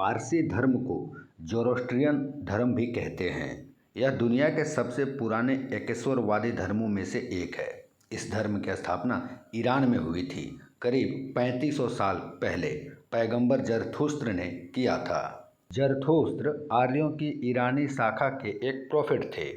पारसी धर्म को ज़ोरोस्ट्रियन धर्म भी कहते हैं। यह दुनिया के सबसे पुराने एकेश्वरवादी धर्मों में से एक है। इस धर्म की स्थापना ईरान में हुई थी। करीब 3500 साल पहले पैगंबर जरथुस्त्र ने किया था। जरथुस्त्र आर्यों की ईरानी शाखा के एक प्रोफेट थे।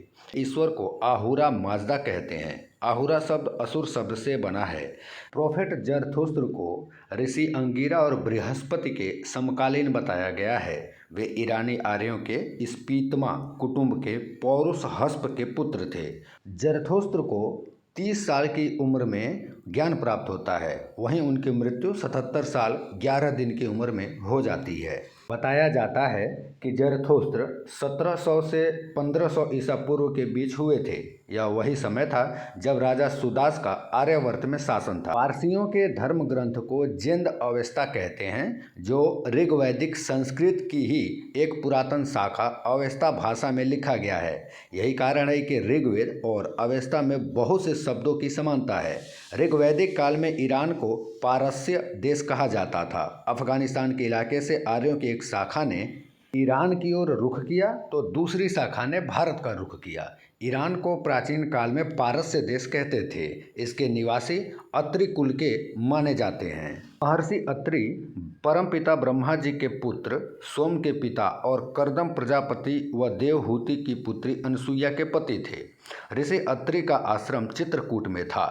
ईश्वर को आहुरा माजदा कहते हैं। आहुरा शब्द असुर शब्द से बना है। प्रोफेट जरथुस्त्र को ऋषि अंगिरा और बृहस्पति के समकालीन बताया गया है। वे ईरानी आर्यों के स्पीतमा कुटुंब के पौरुष हस्प के पुत्र थे। जरथुस्त्र को 30 साल की उम्र में ज्ञान प्राप्त होता है। वहीं उनकी मृत्यु 77 साल 11 दिन की उम्र में हो जाती है। बताया जाता है कि जरथुस्त्र 1700 से 1500 ईसा पूर्व के बीच हुए थे। यह वही समय था जब राजा सुदास का आर्यावर्त में शासन था। पारसियों के धर्म ग्रंथ को जेंद अवेस्ता कहते हैं, जो ऋग्वैदिक संस्कृत की ही एक पुरातन शाखा अवेस्ता भाषा में लिखा गया है। यही कारण है कि ऋग्वेद और अवेस्ता में बहुत से शब्दों की समानता है। ऋग्वैदिक काल में ईरान को पारस्य देश कहा जाता था। अफगानिस्तान के इलाके से आर्यों की एक शाखा ने ईरान की ओर रुख किया तो दूसरी शाखा ने भारत का रुख किया। ईरान को प्राचीन काल में पारस्य देश कहते थे। इसके निवासी अत्रि कुल के माने जाते हैं। महर्षि अत्रि परमपिता ब्रह्मा जी के पुत्र, सोम के पिता और करदम प्रजापति व देवहूति की पुत्री अनसुईया के पति थे। ऋषि अत्रि का आश्रम चित्रकूट में था।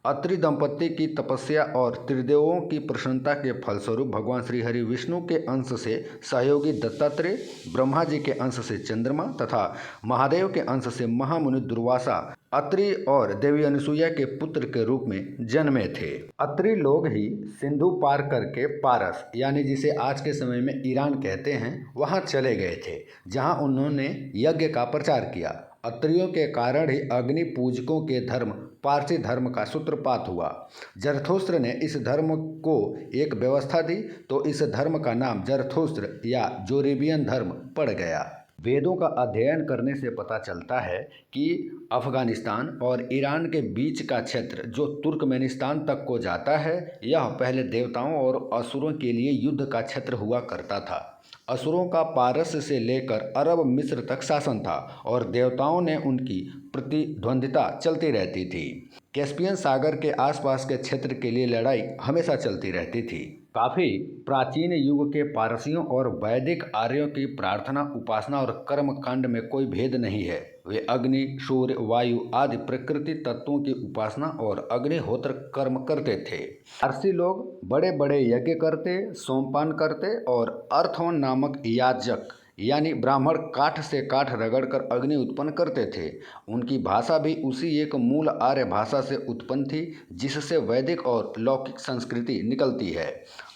अत्रि दंपत्ति की तपस्या और त्रिदेवों की प्रसन्नता के फलस्वरूप भगवान श्री हरि विष्णु के अंश से सहयोगी दत्तात्रेय, ब्रह्मा जी के अंश से चंद्रमा तथा महादेव के अंश से महामुनि दुर्वासा अत्रि और देवी अनसुईया के पुत्र के रूप में जन्मे थे। अत्रि लोग ही सिंधु पार करके पारस, यानी जिसे आज के समय में ईरान कहते हैं, वहां चले गए थे, जहां उन्होंने यज्ञ का प्रचार किया। अत्रियों के कारण ही अग्नि पूजकों के धर्म पारसी धर्म का सूत्रपात हुआ। जरथुस्त्र ने इस धर्म को एक व्यवस्था दी तो इस धर्म का नाम जरथुस्त्र या जोरेबियन धर्म पड़ गया। वेदों का अध्ययन करने से पता चलता है कि अफगानिस्तान और ईरान के बीच का क्षेत्र जो तुर्कमेनिस्तान तक को जाता है, यह पहले देवताओं और असुरों के लिए युद्ध का क्षेत्र हुआ करता था। असुरों का पारस से लेकर अरब मिस्र तक शासन था और देवताओं ने उनकी प्रतिद्वंदिता चलती रहती थी। कैस्पियन सागर के आसपास के क्षेत्र के लिए लड़ाई हमेशा चलती रहती थी। काफ़ी प्राचीन युग के पारसियों और वैदिक आर्यों की प्रार्थना, उपासना और कर्म कांड में कोई भेद नहीं है। वे अग्नि, सूर्य, वायु आदि प्रकृति तत्वों की उपासना और अग्निहोत्र कर्म करते थे। पारसी लोग बड़े बड़े यज्ञ करते, सोमपान करते और अर्थवन नामक याजक यानी ब्राह्मण काठ से काठ रगड़कर अग्नि उत्पन्न करते थे। उनकी भाषा भी उसी एक मूल आर्य भाषा से उत्पन्न थी जिससे वैदिक और लौकिक संस्कृति निकलती है।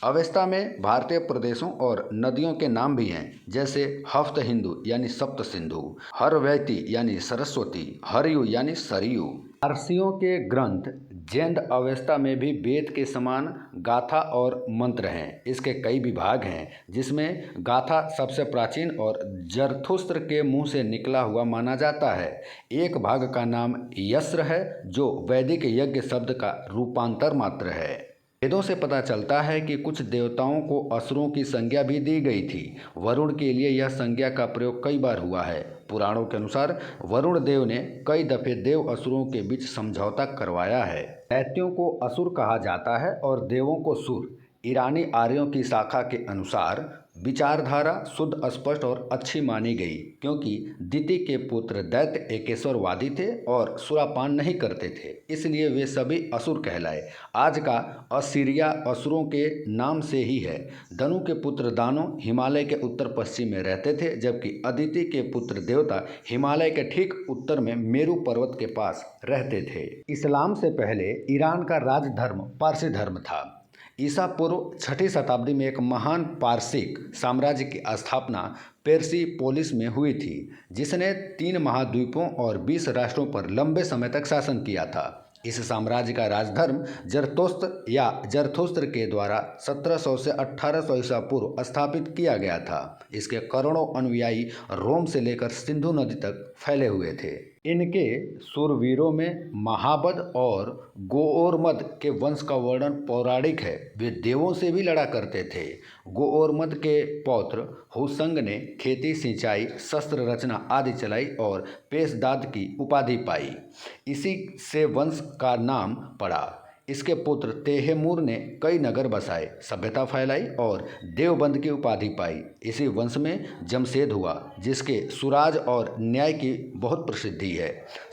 अवेस्ता में भारतीय प्रदेशों और नदियों के नाम भी हैं, जैसे हफ्त हिंदू यानी सप्त सिंधु, हरवैती यानी सरस्वती, हरयू यानी सरयू। पारसियों के ग्रंथ जेंद अवेस्ता में भी वेद के समान गाथा और मंत्र हैं। इसके कई विभाग हैं, जिसमें गाथा सबसे प्राचीन और जरथुस्त्र के मुंह से निकला हुआ माना जाता है। एक भाग का नाम यस्र है, जो वैदिक यज्ञ शब्द का रूपांतर मात्र है। वेदों से पता चलता है कि कुछ देवताओं को असुरों की संज्ञा भी दी गई थी। वरुण के लिए यह संज्ञा का प्रयोग कई बार हुआ है। पुराणों के अनुसार वरुण देव ने कई दफे देव असुरों के बीच समझौता करवाया है। दैत्यों को असुर कहा जाता है और देवों को सुर। ईरानी आर्यों की शाखा के अनुसार विचारधारा शुद्ध, स्पष्ट और अच्छी मानी गई, क्योंकि दिति के पुत्र दैत्य एकेश्वरवादी थे और सुरापान नहीं करते थे, इसलिए वे सभी असुर कहलाए। आज का असीरिया असुरों के नाम से ही है। दनु के पुत्र दानो हिमालय के उत्तर पश्चिम में रहते थे, जबकि अदिति के पुत्र देवता हिमालय के ठीक उत्तर में मेरू पर्वत के पास रहते थे। इस्लाम से पहले ईरान का राजधर्म पारसी धर्म था। ईसा पूर्व 6ठी शताब्दी में एक महान पारसिक साम्राज्य की स्थापना पेर्सिपोलिस में हुई थी, जिसने 3 महाद्वीपों और 20 राष्ट्रों पर लंबे समय तक शासन किया था। इस साम्राज्य का राजधर्म जरतोस्त या जरथुस्त्र के द्वारा 1700 से 1800 ईसा पूर्व स्थापित किया गया था। इसके करोड़ों अनुयायी रोम से लेकर सिंधु नदी तक फैले हुए थे। इनके शूरवीरों में महाबद और गोओरमद के वंश का वर्णन पौराणिक है। वे देवों से भी लड़ा करते थे। गोओरमद के पौत्र हुसंग ने खेती, सिंचाई, शस्त्र रचना आदि चलाई और पेशदाद की उपाधि पाई। इसी से वंश का नाम पड़ा। इसके पुत्र तेहमूर ने कई नगर बसाए, सभ्यता फैलाई और देवबंद की उपाधि पाई। इसी वंश में जमशेद हुआ, जिसके सुराज और न्याय की बहुत प्रसिद्धि है।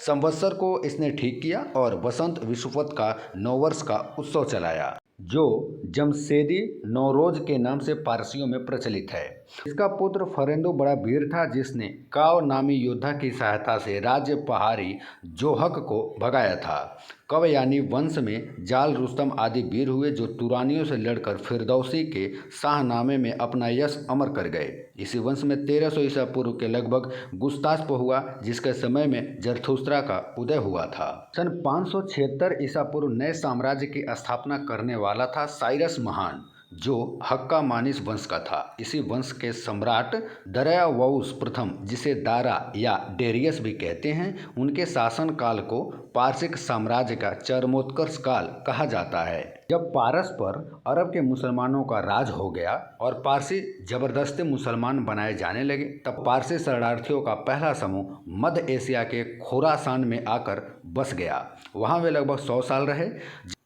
संवत्सर को इसने ठीक किया और वसंत विषुवत का नववर्ष का उत्सव चलाया, जो जमशेदी नौरोज के नाम से पारसियों में प्रचलित है। इसका पुत्र फरेंदो बड़ा वीर था, जिसने काव नामी योद्धा की सहायता से राज्य पहाड़ी जोहक को भगाया था। कव यानी वंश में जाल, रुस्तम आदि वीर हुए, जो तुरानियों से लड़कर फिरदौसी के शाहनामे में अपना यश अमर कर गए। इसी वंश में 1300 ईसा पूर्व के लगभग गुस्तास्प हुआ, जिसके समय में जरथुस्त्रा का उदय हुआ था। सन 576 ईसा पूर्व नए साम्राज्य की स्थापना करने वाला था साइरस महान, जो हक्कामानिस वंश का था। इसी वंश के सम्राट दर्यावाउस प्रथम, जिसे दारा या डेरियस भी कहते हैं, उनके शासन काल को पारसिक साम्राज्य का चरमोत्कर्ष काल कहा जाता है। जब पारस पर अरब के मुसलमानों का राज हो गया और पारसी जबरदस्ती मुसलमान बनाए जाने लगे, तब पारसी शरणार्थियों का पहला समूह मध्य एशिया के खोरासान में आकर बस गया। वहाँ वे लगभग 100 साल रहे।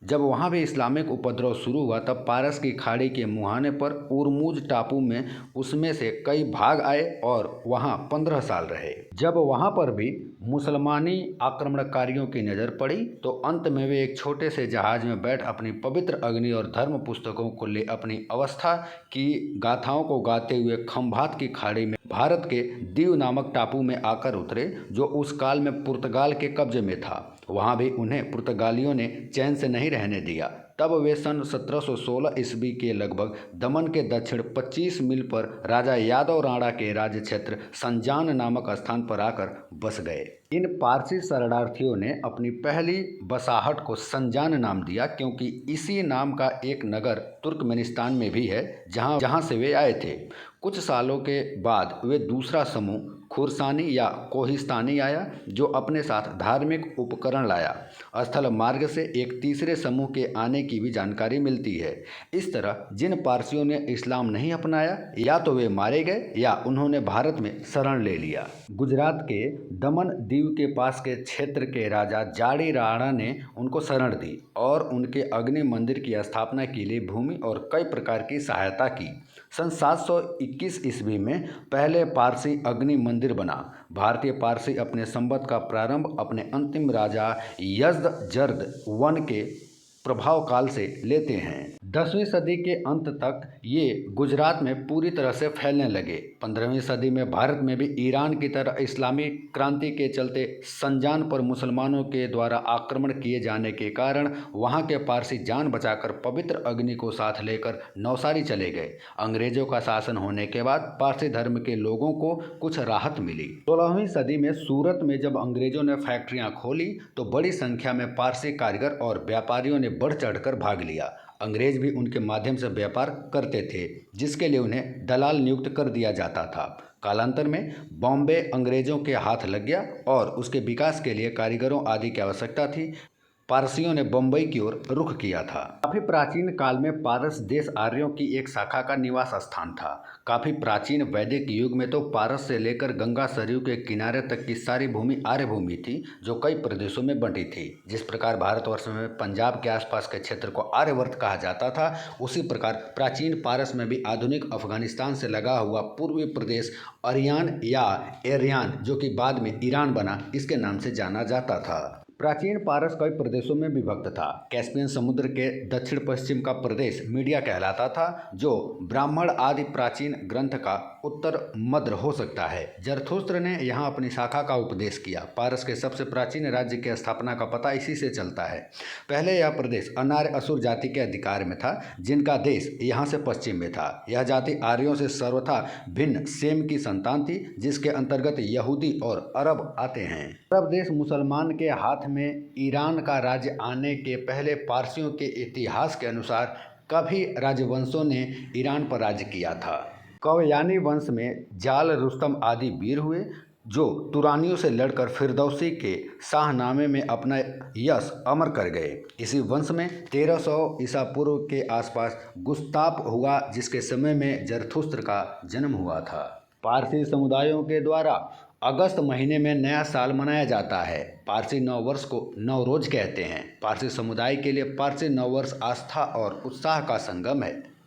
जब वहाँ भी इस्लामिक उपद्रव शुरू हुआ, तब पारस की खाड़ी के मुहाने पर उर्मुज टापू में उसमें से कई भाग आए और वहाँ 15 साल रहे। जब वहाँ पर भी मुसलमानी आक्रमणकारियों की नज़र पड़ी, तो अंत में वे एक छोटे से जहाज में बैठ अपनी पवित्र अग्नि और धर्म पुस्तकों को ले अपनी अवस्था की गाथाओं को गाते हुए खंभात की खाड़ी में भारत के दीव नामक टापू में आकर उतरे, जो उस काल में पुर्तगाल के कब्जे में था। वहाँ भी उन्हें पुर्तगालियों ने चैन से नहीं रहने दिया। तब वे सन 1716 ईस्वी के लगभग दमन के दक्षिण 25 मील पर राजा यादव राणा के राज्य क्षेत्र संजान नामक स्थान पर आकर बस गए। इन पारसी शरणार्थियों ने अपनी पहली बसाहट को संजान नाम दिया, क्योंकि इसी नाम का एक नगर तुर्कमेनिस्तान में भी है, जहाँ से वे आए थे। कुछ सालों के बाद वे दूसरा समूह खुरसानी या कोहिस्तानी आया, जो अपने साथ धार्मिक उपकरण लाया। स्थल मार्ग से एक तीसरे समूह के आने की भी जानकारी मिलती है। इस तरह जिन पारसियों ने इस्लाम नहीं अपनाया, या तो वे मारे गए या उन्होंने भारत में शरण ले लिया। गुजरात के दमन दीव के पास के क्षेत्र के राजा जाड़ी राणा ने उनको शरण दी और उनके अग्नि मंदिर की स्थापना के लिए भूमि और कई प्रकार की सहायता की। सन 721 ईस्वी में पहले पारसी अग्नि मंदिर बना। भारतीय पारसी अपने संवत का प्रारंभ अपने अंतिम राजा यज़दजर्द वन के प्रभाव काल से लेते हैं। 10वीं सदी के अंत तक ये गुजरात में पूरी तरह से फैलने लगे। 15वीं सदी में भारत में भी ईरान की तरह इस्लामी क्रांति के चलते संजान पर मुसलमानों के द्वारा आक्रमण किए जाने के कारण वहाँ के पारसी जान बचाकर पवित्र अग्नि को साथ लेकर नौसारी चले गए। अंग्रेजों का शासन होने के बाद पारसी धर्म के लोगों को कुछ राहत मिली। 16वीं सदी में सूरत में जब अंग्रेजों ने फैक्ट्रियाँ खोली, तो बड़ी संख्या में पारसी कारीगर और व्यापारियों ने बढ़ चढ़कर भाग लिया। अंग्रेज भी उनके माध्यम से व्यापार करते थे, जिसके लिए उन्हें दलाल नियुक्त कर दिया जाता था। कालांतर में बॉम्बे अंग्रेजों के हाथ लग गया और उसके विकास के लिए कारीगरों आदि की आवश्यकता थी। पारसियों ने बम्बई की ओर रुख किया था। काफ़ी प्राचीन काल में पारस देश आर्यों की एक शाखा का निवास स्थान था। काफ़ी प्राचीन वैदिक युग में तो पारस से लेकर गंगा सरयू के किनारे तक की सारी भूमि आर्य भूमि थी, जो कई प्रदेशों में बंटी थी। जिस प्रकार भारतवर्ष में पंजाब के आसपास के क्षेत्र को आर्यवर्त कहा जाता था, उसी प्रकार प्राचीन पारस में भी आधुनिक अफगानिस्तान से लगा हुआ पूर्वी प्रदेश अरियान या एरियान, जो कि बाद में ईरान बना, इसके नाम से जाना जाता था। प्राचीन पारस कई प्रदेशों में विभक्त था। कैस्पियन समुद्र के दक्षिण पश्चिम का प्रदेश मीडिया कहलाता था, जो ब्राह्मण आदि प्राचीन ग्रंथ का उत्तर मध्य हो सकता है। जरथुस्त्र ने यहाँ अपनी शाखा का उपदेश किया। पारस के सबसे प्राचीन राज्य की स्थापना का पता इसी से चलता है। पहले यह प्रदेश अनार्य असुर जाति के अधिकार में था, जिनका देश यहाँ से पश्चिम में था। यह जाति आर्यों से सर्वथा भिन्न सेम की संतान थी, जिसके अंतर्गत यहूदी और अरब आते हैं। अरब देश मुसलमान के हाथ में ईरान का राज्य आने के पहले पारसियों के इतिहास के अनुसार कभी राजवंशों ने ईरान पर राज्य किया था। कवयानी वंश में जाल, रुस्तम आदि वीर हुए। जो तुरानियों से लड़कर फिरदौसी के शाहनामे में अपना यश अमर कर गए। इसी वंश में 1300 ईसा पूर्व के आसपास गुस्ताफ हुआ, जिसके समय में जरथुस्त्र का जन्म हुआ था। पारसी समुदायों के द्वारा अगस्त महीने में नया साल मनाया जाता है। पारसी नव वर्ष को नवरोज कहते हैं। पारसी समुदाय के लिए पारसी नव वर्ष आस्था और उत्साह का संगम है।